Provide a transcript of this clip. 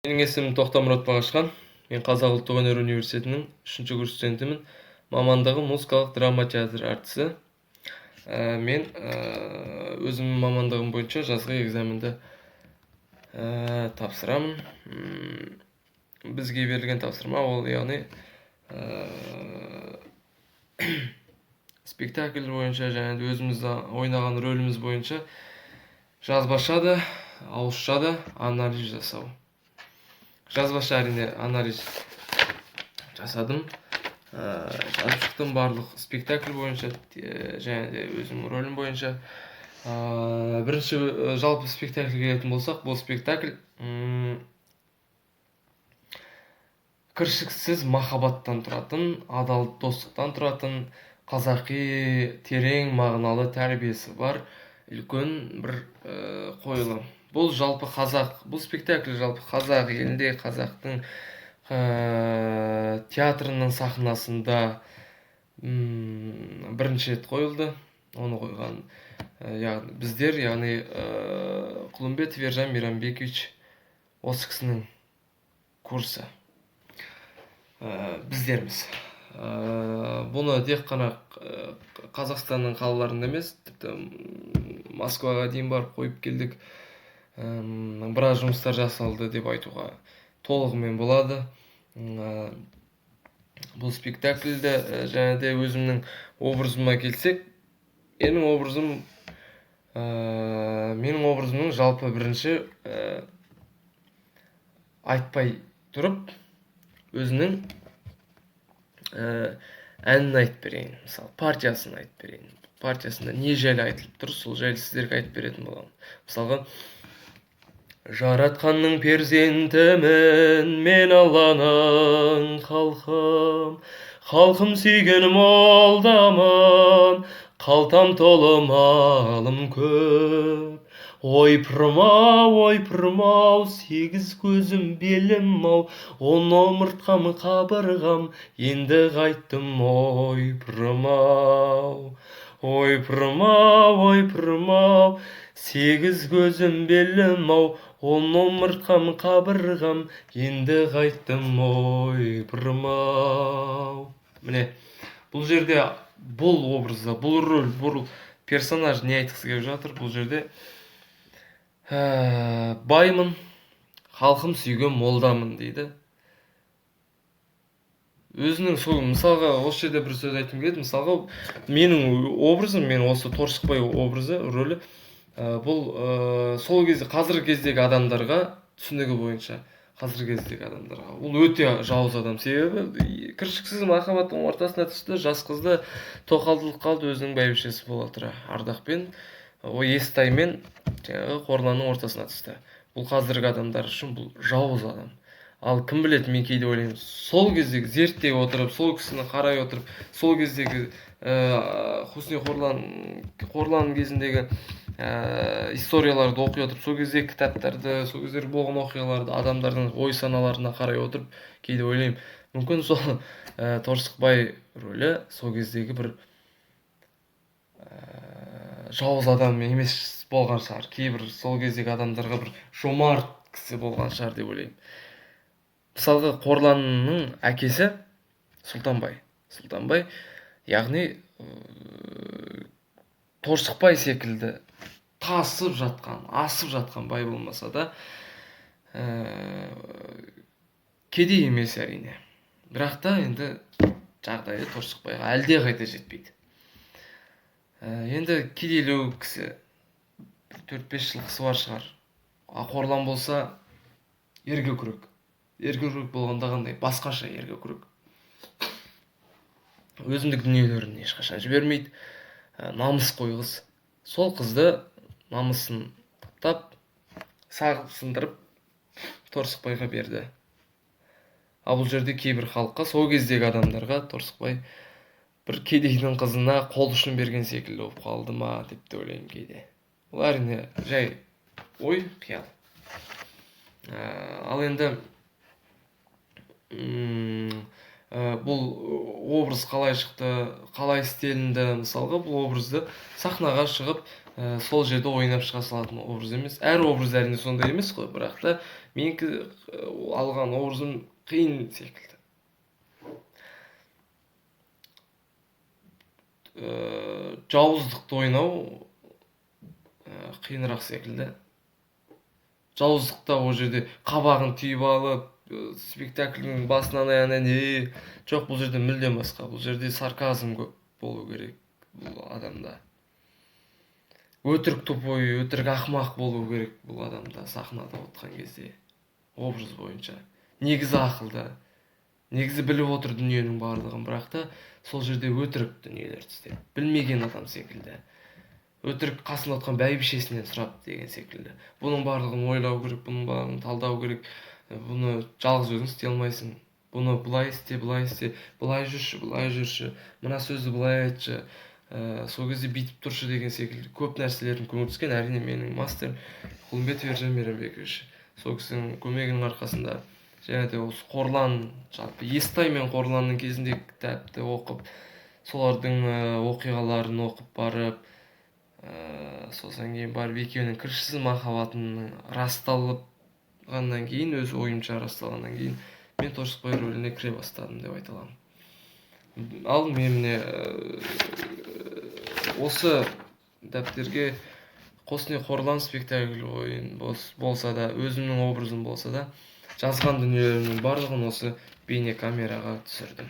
Менің есімім Тоқтамұрат Бағашқан. Мен Қазақ ұлттық өнер университетінің 3-ші курс студентімін. Мамандығым музыкалық драма театр әртісі. Мен өзімнің мамандығым бойынша жазғы экзаменді тапсырамын. Бізге берілген тапсырма ол яғни спектакль бойынша және өзіміз ойнаған рөліміз бойынша жазбаша да, ауызша да анализ жасау. Жазбаша әрине анализ жасадым. Жазып шықтым барлық спектакль бойынша және де өзімнің рөлім бойынша. Бірінші жалпы спектакльге келетін болсақ, бұл спектакль кіршіксіз махаббаттан тұратын, адал достықтан тұратын, қазақи терең мағыналы тәрбиесі бар үлкен бір қойылым. Бұл жалпы қазақ, бұл спектакль жалпы қазақ елінде, қазақтың театрының сахнасында бірінші рет қойылды. Оны қойған біздер, яғни Құлымбетов Ержан Мейрамбекович, осы кісінің курсы. Біздерміз. Бұны тек қана Қазақстанның қалаларында емес, тіпті Москваға дейін барып қойып келдік. Біраз жұмыстар жасалды деп айтуға толығымен болады. Бұл спектакльді және де өзімнің образыма келсек, менің образымның жалпы бірінші айтпай тұрып, өзінің әнін айтып берейін. Мысалы, партиясын айтып берейін. Партиясында не жайлы айтылып тұр, сол жайлы сіздерге айтып беретін боламын. Мысалға, жаратқанның перзентімін мен Алланың халқым, халқым сүйген молдамын, қалтам толы малым көп. Ойпырмау, сегіз көзім белім-ау, он омыртқам қабырғам, енді қайттым ойпырмау, сегіз көзім белім-ау, он омыртқам қабырғам, енді қайттым ойпырмау. Міне, бұл жерде бұл образда, бұл рөл, бұл персонаж не айтқысы келіп жатыр? Бұл жерде баймын, халқым сүйген молдамын дейді. Өзінің сол, мысалға, осы жерде бір сөз айтқым келеді. Мысалға, менің образым, мен осы Торсықбай образы, рөлі, бұл сол кезде, қазіргі кездегі адамдарға, түсінігі бойынша, қазіргі кездегі адамдарға, ол өте жауыз адам. Себебі, кіршіксіз махаббаттың ортасына түсті, жас қызды тоқалдылық қалды, өзінің бәйбішесі бола тұра, Ардақпен, Естаймен Қорланның ортасына түсті. Бұл қазіргі адамдар үшін бұл жауыз адам. Ал кім біледі, мен кейде ойлаймын, сол кездегі зерттей отырып, сол кісіні қарай отырып, сол кездегі Хусни Қорлан кезіндегі историяларды оқи отырып, сол кездегі кітаптарды, сол кездегі болған оқиғаларды, адамдардың ой саналарына қарай отырып, кейде ойлаймын, мүмкін сол Торсықбай рөлі сол кездегі бір жауыз адам емес болған шығар. Кейбір сол кездегі адамдарға бір жомарт кісі болған шығар деп ойлаймын. Мысалға, Қорланның әкесі Сұлтанбай, яғни Торсықбай секілді тасып жатқан, асып жатқан бай болмаса да, кедей емес әрине. Бірақ та енді жағдайы Торсықбайға әлде қайда жетпейді. Енді кедейлеу кісі 4-5 жылқысы бар шығар. Қорлан болса ерге күрек болғанда қандай, басқаша ерге күрек. Өзіндік дүниелерін ешқашан жібермейді, намыс қойғыз. Сол қызды намысын таптап, сағып сындырып Торсықбайға берді. Ал бұл жерде кейбір халыққа, сол кездегі адамдарға Торсықбай бір кедейдің қызына қол ұшын берген секілді болып қалды ма деп те ойлаймын кейде. Бұл әрине жай ой, қиял. Ал енді бұл образ қалай шықты, қалай істелінді, мысалға бұл образды сахнаға шығып сол жерде ойнап шыға салатын образ емес. Әр образ әрине сондай емес қой, бірақ та менікі алған образым қиын секілді. Жауыздықты ойнау қиынырақ секілді. Жауыздықта ол жерде қабағын түйіп алып, спектакльдің басынан аяғына жоқ, бұл жерде мүлдем басқа. Бұл жерде сарказм көп болу керек бұл адамда. Өтірік тупой, өтірік ақымақ болу керек бұл адамда сахнада отқан кезде, образ бойынша. Негізі ақылды, негізі біліп отыр дүниенің барлығын, бірақ та сол жерде өтірік дүниелерді істеп, білмеген адам секілді. Өтірік қасында отқан бәйбішесінен сұрап деген секілді. Бұның барлығын ойлау керек, бұның барлығын талдау керек. Бұны жалғыз өзің істей алмайсың. Бұны былай істе, былай істе, былай жүрші, мына сөзді былай айтшы, сол кезде бүйтіп тұршы деген секілді көп нәрселердің көмектескен. Әрине менің мастер Құлымбетов Ержан Мейрамбекович. Сол кісінің көмегінің арқасында және де осы Қорлан, жалпы Естай мен Қорланның кезіндегі кітапты оқып, солардың оқиғаларын оқып барып, сосын кейін барып екеуінің кіршісіз махаббатының расталғаннан кейін, өз ойымша расталғаннан кейін, мен Торсықбай рөліне кіре бастадым деп айта аламын. Ал міне осы дәптерге Қосне Қорлан спектакль ойын болса да, өзімнің образым болса да, жазған дүниелерімнің барлығын осы бейне камераға түсірдім.